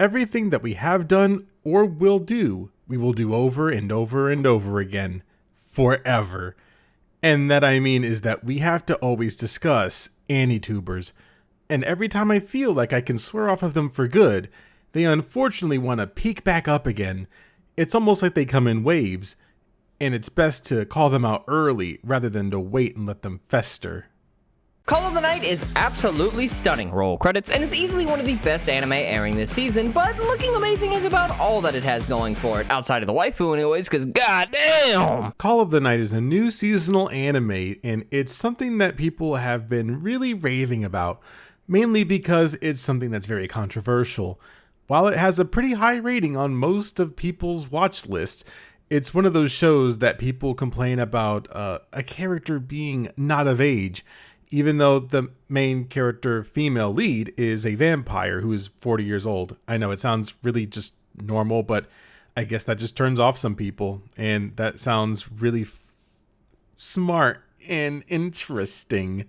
everything that we have done or will do, we will do over and over and over again, forever. And that I mean is that we have to always discuss AniTubers. And every time I feel like I can swear off of them for good, they unfortunately want to peak back up again. It's almost like they come in waves, and it's best to call them out early rather than to wait and let them fester. Call of the Night is absolutely stunning, roll credits, and is easily one of the best anime airing this season, but looking amazing is about all that it has going for it, outside of the waifu anyways, cause goddamn! Call of the Night is a new seasonal anime, and it's something that people have been really raving about, mainly because it's something that's very controversial. While it has a pretty high rating on most of people's watch lists, it's one of those shows that people complain about a character being not of age, even though the main character female lead is a vampire who is 40 years old. I know it sounds really just normal, but I guess that just turns off some people, and that sounds really smart and interesting.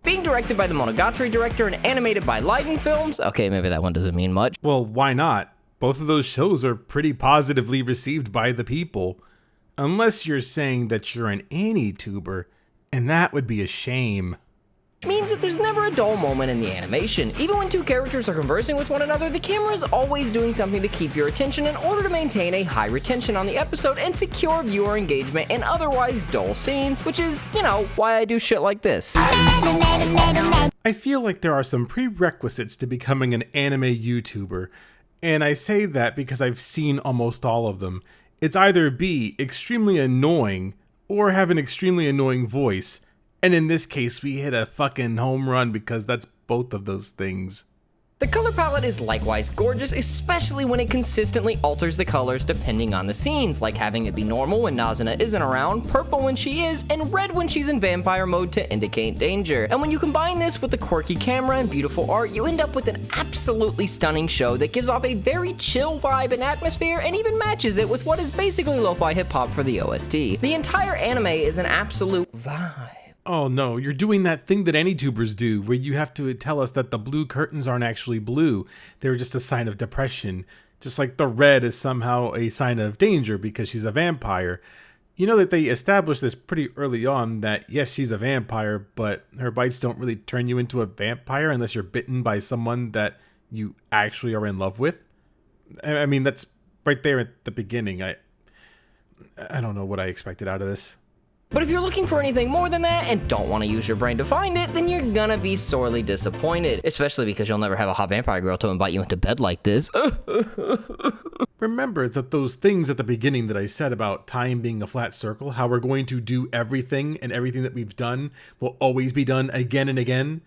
Being directed by the Monogatari director and animated by Leiden Films, okay, maybe that one doesn't mean much. Well, why not? Both of those shows are pretty positively received by the people. Unless you're saying that you're an AniTuber, and that would be a shame. Means that there's never a dull moment in the animation. Even when two characters are conversing with one another, the camera is always doing something to keep your attention in order to maintain a high retention on the episode and secure viewer engagement in otherwise dull scenes, which is, you know, why I do shit like this. I feel like there are some prerequisites to becoming an anime YouTuber, and I say that because I've seen almost all of them. It's either be extremely annoying or have an extremely annoying voice. And in this case, we hit a fucking home run because that's both of those things. The color palette is likewise gorgeous, especially when it consistently alters the colors depending on the scenes, like having it be normal when Nazuna isn't around, purple when she is, and red when she's in vampire mode to indicate danger. And when you combine this with the quirky camera and beautiful art, you end up with an absolutely stunning show that gives off a very chill vibe and atmosphere and even matches it with what is basically lo-fi hip-hop for the OST. The entire anime is an absolute vibe. Oh no, you're doing that thing that AniTubers do, where you have to tell us that the blue curtains aren't actually blue. They're just a sign of depression. Just like the red is somehow a sign of danger because she's a vampire. You know that they established this pretty early on that yes, she's a vampire, but her bites don't really turn you into a vampire unless you're bitten by someone that you actually are in love with. I mean, that's right there at the beginning. I don't know what I expected out of this. But if you're looking for anything more than that and don't want to use your brain to find it, then you're gonna be sorely disappointed. Especially because you'll never have a hot vampire girl to invite you into bed like this. Remember that those things at the beginning that I said about time being a flat circle, how we're going to do everything and everything that we've done will always be done again and again?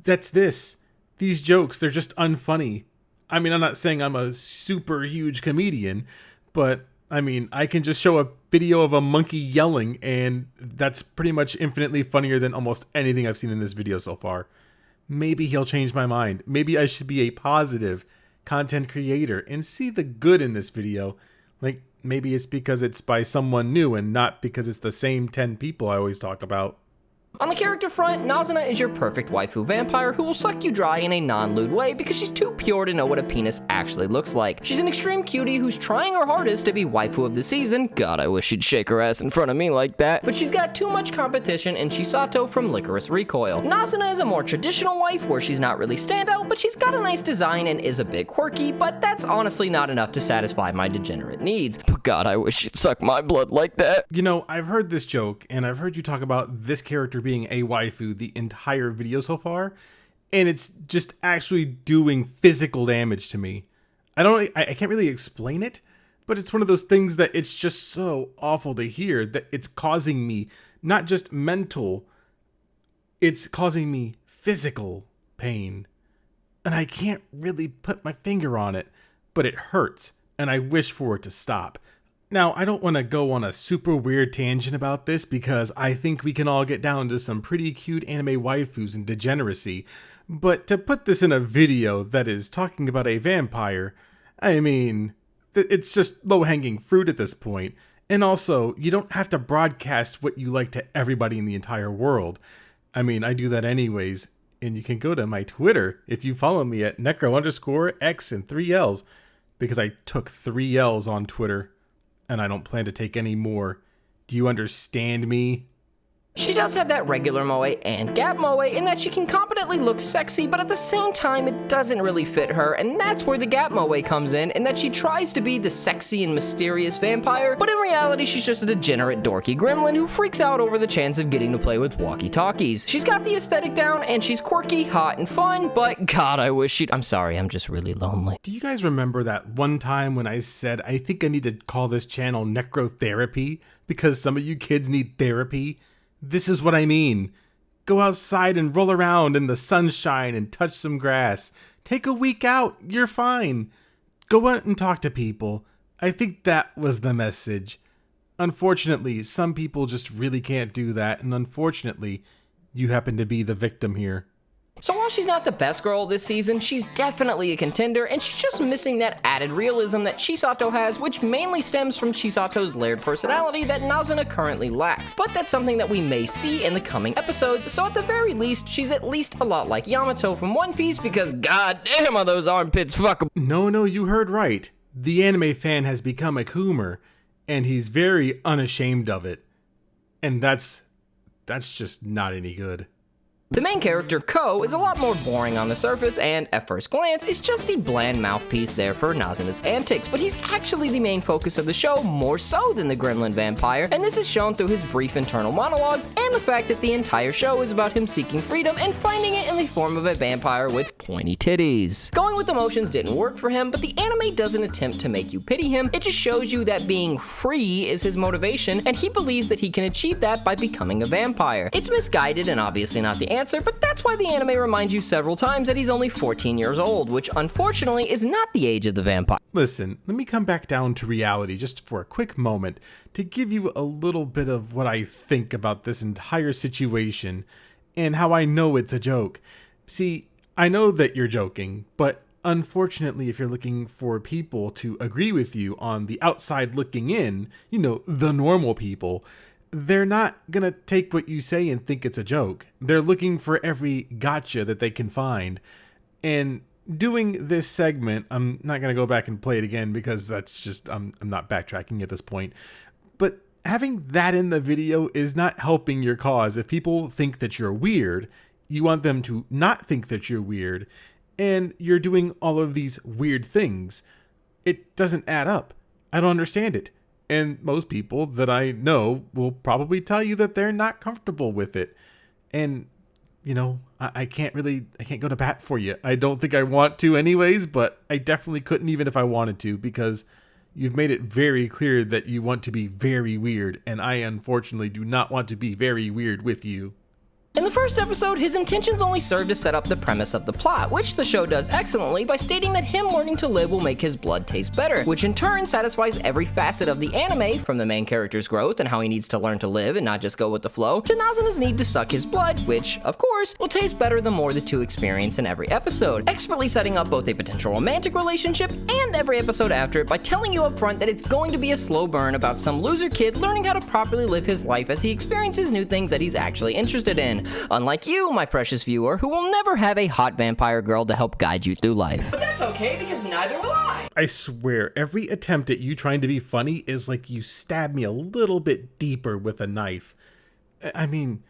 That's this. These jokes, they're just unfunny. I mean, I'm not saying I'm a super huge comedian, but I mean, I can just show a video of a monkey yelling, and that's pretty much infinitely funnier than almost anything I've seen in this video so far. Maybe he'll change my mind. Maybe I should be a positive content creator and see the good in this video. Like, maybe it's because it's by someone new and not because it's the same 10 people I always talk about. On the character front, Nazuna is your perfect waifu vampire who will suck you dry in a non-lewd way because she's too pure to know what a penis actually looks like. She's an extreme cutie who's trying her hardest to be waifu of the season. God, I wish she'd shake her ass in front of me like that. But she's got too much competition in Chisato from Licorice Recoil. Nazuna is a more traditional wife where she's not really standout, but she's got a nice design and is a bit quirky, but that's honestly not enough to satisfy my degenerate needs. But God, I wish she'd suck my blood like that. You know, I've heard this joke, and I've heard you talk about this character being a waifu the entire video so far, and it's just actually doing physical damage to me. I can't really explain it, but it's one of those things that it's just so awful to hear that it's causing me not just mental, it's causing me physical pain. And I can't really put my finger on it, but it hurts, and I wish for it to stop. Now, I don't want to go on a super weird tangent about this because I think we can all get down to some pretty cute anime waifus and degeneracy, but to put this in a video that is talking about a vampire, I mean, it's just low-hanging fruit at this point. And also, you don't have to broadcast what you like to everybody in the entire world. I mean, I do that anyways. And you can go to my Twitter if you follow me at NECRO_X and 3 L's, because I took 3 L's on Twitter and I don't plan to take any more. Do you understand me? She does have that regular moe and gap moe in that she can competently look sexy, but at the same time it doesn't really fit her, and that's where the gap moe comes in that she tries to be the sexy and mysterious vampire, but in reality she's just a degenerate dorky gremlin who freaks out over the chance of getting to play with walkie-talkies. She's got the aesthetic down and she's quirky, hot, and fun, but God, I wish I'm sorry, I'm just really lonely. Do you guys remember that one time when I said I think I need to call this channel Necrotherapy because some of you kids need therapy? This is what I mean. Go outside and roll around in the sunshine and touch some grass. Take a week out, you're fine. Go out and talk to people. I think that was the message. Unfortunately, some people just really can't do that, and unfortunately, you happen to be the victim here. So while she's not the best girl this season, she's definitely a contender, and she's just missing that added realism that Chisato has, which mainly stems from Chisato's layered personality that Nazuna currently lacks. But that's something that we may see in the coming episodes, so at the very least, she's at least a lot like Yamato from One Piece, because goddamn are those armpits fuckable. No, you heard right. The anime fan has become a coomer, and he's very unashamed of it. And that's just not any good. The main character, Ko, is a lot more boring on the surface and, at first glance, is just the bland mouthpiece there for Nazuna's antics, but he's actually the main focus of the show more so than the gremlin vampire, and this is shown through his brief internal monologues and the fact that the entire show is about him seeking freedom and finding it in the form of a vampire with pointy titties. Going with emotions didn't work for him, but the anime doesn't attempt to make you pity him, it just shows you that being free is his motivation, and he believes that he can achieve that by becoming a vampire. It's misguided and obviously not the answer, but that's why the anime reminds you several times that he's only 14 years old, which unfortunately is not the age of the vampire. Listen, let me come back down to reality just for a quick moment to give you a little bit of what I think about this entire situation and how I know it's a joke. See, I know that you're joking, but unfortunately, if you're looking for people to agree with you on the outside looking in, the normal people, they're not gonna take what you say and think it's a joke. They're looking for every gotcha that they can find. And doing this segment, I'm not gonna go back and play it again because that's just, I'm not backtracking at this point. But having that in the video is not helping your cause. If people think that you're weird, you want them to not think that you're weird, and you're doing all of these weird things. It doesn't add up. I don't understand it. And most people that I know will probably tell you that they're not comfortable with it. And, I can't go to bat for you. I don't think I want to anyways, but I definitely couldn't even if I wanted to, because you've made it very clear that you want to be very weird, and I unfortunately do not want to be very weird with you. In the first episode, his intentions only served to set up the premise of the plot, which the show does excellently by stating that him learning to live will make his blood taste better, which in turn satisfies every facet of the anime, from the main character's growth and how he needs to learn to live and not just go with the flow, to Nazuna's need to suck his blood, which, of course, will taste better the more the two experience in every episode, expertly setting up both a potential romantic relationship and every episode after it by telling you up front that it's going to be a slow burn about some loser kid learning how to properly live his life as he experiences new things that he's actually interested in. Unlike you, my precious viewer, who will never have a hot vampire girl to help guide you through life. But that's okay, because neither will I. I swear, every attempt at you trying to be funny is like you stab me a little bit deeper with a knife. I mean,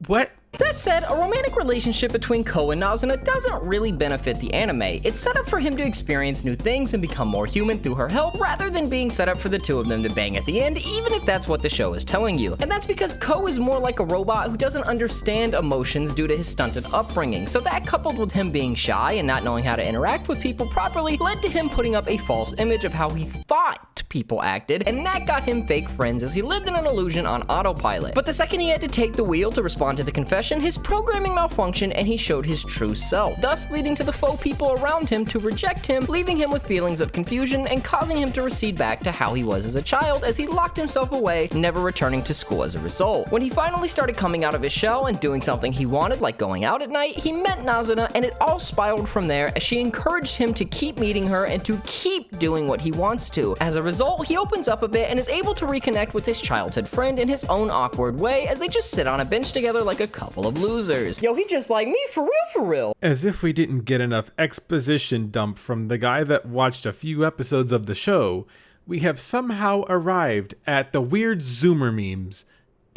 what? That said, a romantic relationship between Ko and Nazuna doesn't really benefit the anime. It's set up for him to experience new things and become more human through her help, rather than being set up for the two of them to bang at the end, even if that's what the show is telling you. And that's because Ko is more like a robot who doesn't understand emotions due to his stunted upbringing, so that coupled with him being shy and not knowing how to interact with people properly led to him putting up a false image of how he thought people acted, and that got him fake friends as he lived in an illusion on autopilot. But the second he had to take the wheel to respond to the confession, his programming malfunctioned and he showed his true self, thus leading to the faux people around him to reject him, leaving him with feelings of confusion and causing him to recede back to how he was as a child as he locked himself away, never returning to school as a result. When he finally started coming out of his shell and doing something he wanted, like going out at night, he met Nazuna, and it all spiraled from there as she encouraged him to keep meeting her and to keep doing what he wants to. As a result, result, he opens up a bit and is able to reconnect with his childhood friend in his own awkward way as they just sit on a bench together like a couple of losers. Yo, he just like me for real, for real. As if we didn't get enough exposition dump from the guy that watched a few episodes of the show, we have somehow arrived at the weird Zoomer memes.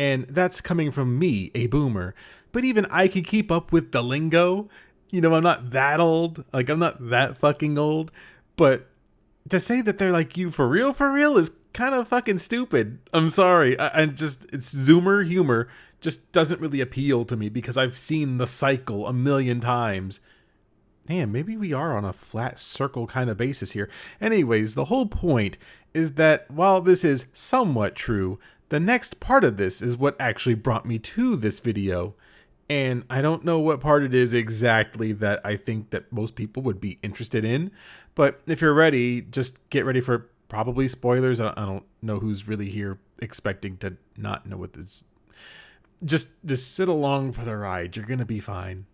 And that's coming from me, a boomer. But even I can keep up with the lingo. You know, I'm not that old. Like, I'm not that fucking old. But to say that they're like you for real is kind of fucking stupid. I'm sorry. It's Zoomer humor just doesn't really appeal to me because I've seen the cycle a million times. Damn, maybe we are on a flat circle kind of basis here. Anyways, the whole point is that while this is somewhat true, the next part of this is what actually brought me to this video. And I don't know what part it is exactly that I think that most people would be interested in. But if you're ready, just get ready for probably spoilers. I don't know who's really here expecting to not know what this. Just sit along for the ride. You're gonna be fine.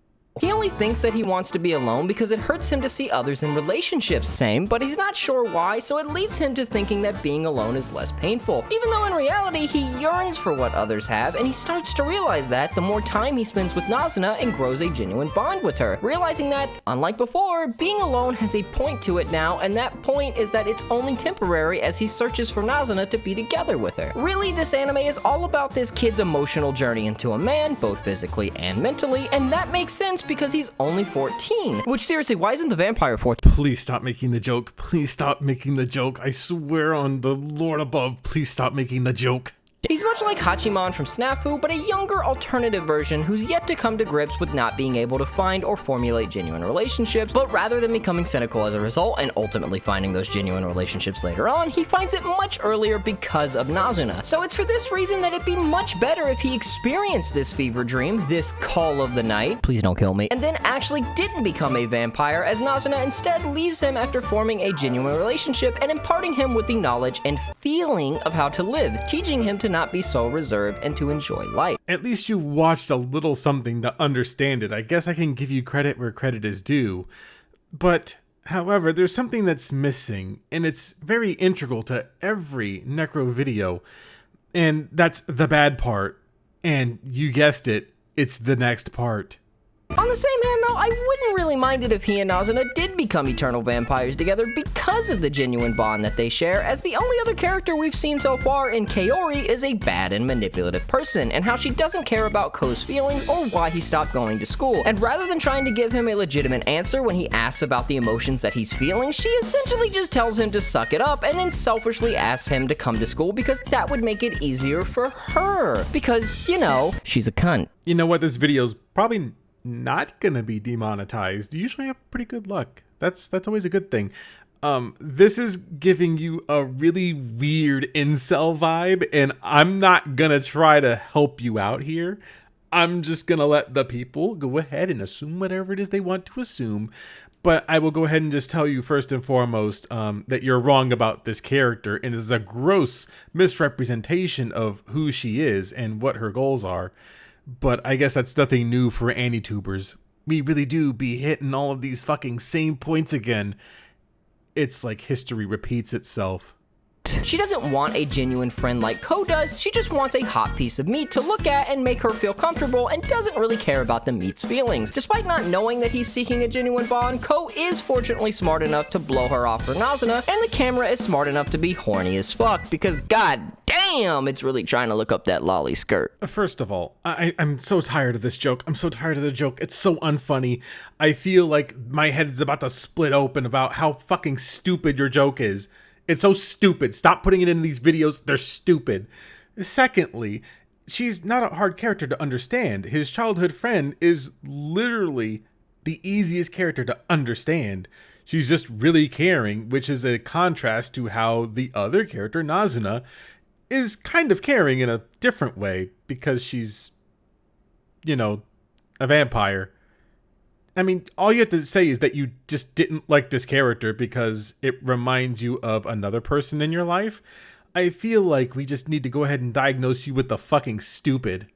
He only thinks that he wants to be alone because it hurts him to see others in relationships, same, but he's not sure why, so it leads him to thinking that being alone is less painful, even though in reality he yearns for what others have, and he starts to realize that the more time he spends with Nazuna and grows a genuine bond with her, realizing that, unlike before, being alone has a point to it now, and that point is that it's only temporary as he searches for Nazuna to be together with her. Really, this anime is all about this kid's emotional journey into a man, both physically and mentally, and that makes sense because he's only 14. Which, seriously, why isn't the vampire 14? Please stop making the joke. Please stop making the joke. I swear on the Lord above, please stop making the joke. He's much like Hachiman from Snafu, but a younger alternative version who's yet to come to grips with not being able to find or formulate genuine relationships, but rather than becoming cynical as a result and ultimately finding those genuine relationships later on, he finds it much earlier because of Nazuna. So it's for this reason that it'd be much better if he experienced this fever dream, this call of the night, please don't kill me, and then actually didn't become a vampire, as Nazuna instead leaves him after forming a genuine relationship and imparting him with the knowledge and feeling of how to live, teaching him to not be so reserved and to enjoy life. At least you watched a little something to understand it. I guess I can give you credit where credit is due. But, however, there's something that's missing, and it's very integral to every NECRO video, and that's the bad part. And you guessed it, it's the next part. On the same hand though, I wouldn't really mind it if he and Nazuna did become eternal vampires together because of the genuine bond that they share, as the only other character we've seen so far in Kaori is a bad and manipulative person, and how she doesn't care about Ko's feelings or why he stopped going to school. And rather than trying to give him a legitimate answer when he asks about the emotions that he's feeling, she essentially just tells him to suck it up and then selfishly asks him to come to school because that would make it easier for her. Because, you know, she's a cunt. You know what, this video's probably not gonna be demonetized. You usually have pretty good luck. That's always a good thing. This is giving you a really weird incel vibe, and I'm not gonna try to help you out here. I'm just gonna let the people go ahead and assume whatever it is they want to assume. But I will go ahead and just tell you first and foremost that you're wrong about this character, and it is a gross misrepresentation of who she is and what her goals are. But I guess that's nothing new for AniTubers. We really do be hitting all of these fucking same points again. It's like history repeats itself. She doesn't want a genuine friend like Ko does, she just wants a hot piece of meat to look at and make her feel comfortable, and doesn't really care about the meat's feelings. Despite not knowing that he's seeking a genuine bond, Ko is fortunately smart enough to blow her off for Nazuna, and the camera is smart enough to be horny as fuck, because god damn, it's really trying to look up that lolly skirt. First of all, I'm so tired of this joke. I'm so tired of the joke. It's so unfunny. I feel like my head is about to split open about how fucking stupid your joke is. It's so stupid. Stop putting it in these videos. They're stupid. Secondly, she's not a hard character to understand. His childhood friend is literally the easiest character to understand. She's just really caring, which is a contrast to how the other character, Nazuna, is kind of caring in a different way because she's, you know, a vampire. I mean, all you have to say is that you just didn't like this character because it reminds you of another person in your life. I feel like we just need to go ahead and diagnose you with the fucking stupid.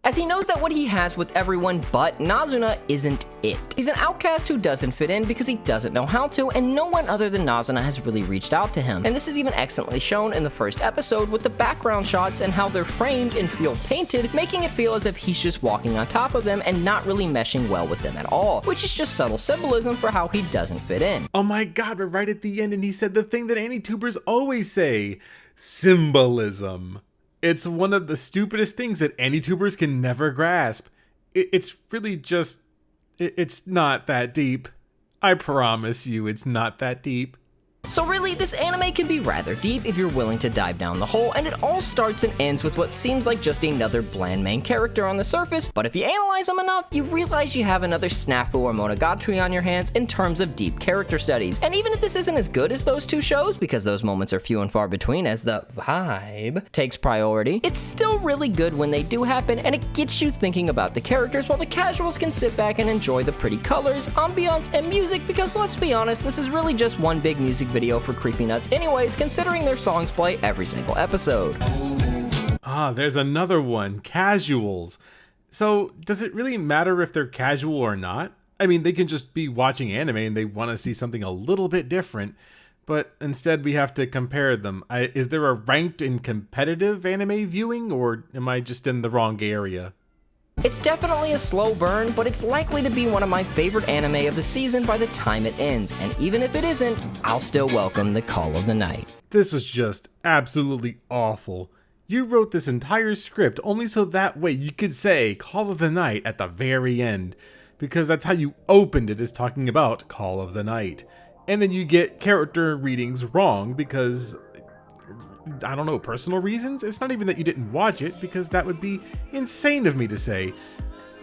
as he knows that what he has with everyone but Nazuna isn't it. He's an outcast who doesn't fit in because he doesn't know how to, and no one other than Nazuna has really reached out to him. And this is even excellently shown in the first episode with the background shots and how they're framed and feel painted, making it feel as if he's just walking on top of them and not really meshing well with them at all, which is just subtle symbolism for how he doesn't fit in. Oh my god, we're right at the end and he said the thing that AniTubers always say, symbolism. It's one of the stupidest things that AniTubers can never grasp. It's really just, it's not that deep. I promise you it's not that deep. So really, this anime can be rather deep if you're willing to dive down the hole, and it all starts and ends with what seems like just another bland main character on the surface, but if you analyze them enough, you realize you have another snafu or monogatari on your hands in terms of deep character studies. And even if this isn't as good as those two shows, because those moments are few and far between as the vibe takes priority, it's still really good when they do happen, and it gets you thinking about the characters while the casuals can sit back and enjoy the pretty colors, ambiance, and music, because let's be honest, this is really just one big music video for Creepy Nuts anyways, considering their songs play every single episode. Ah, there's another one, casuals. So, does it really matter if they're casual or not? I mean, they can just be watching anime and they want to see something a little bit different, but instead we have to compare them. Is there a ranked and competitive anime viewing, or am I just in the wrong area? It's definitely a slow burn, but it's likely to be one of my favorite anime of the season by the time it ends, and even if it isn't, I'll still welcome the call of the night. This was just absolutely awful. You wrote this entire script only so that way you could say Call of the Night at the very end, because that's how you opened it, is talking about Call of the Night. And then you get character readings wrong because, I don't know, personal reasons? It's not even that you didn't watch it, because that would be insane of me to say.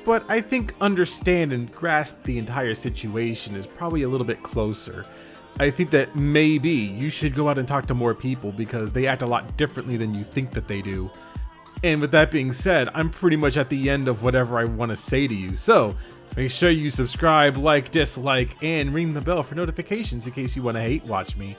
But I think understand and grasp the entire situation is probably a little bit closer. I think that maybe you should go out and talk to more people because they act a lot differently than you think that they do. And with that being said, I'm pretty much at the end of whatever I want to say to you. So make sure you subscribe, like, dislike, and ring the bell for notifications in case you want to hate watch me.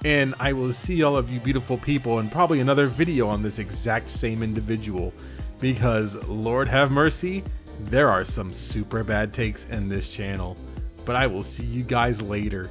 And I will see all of you beautiful people in probably another video on this exact same individual, because Lord have mercy, there are some super bad takes in this channel. But I will see you guys later.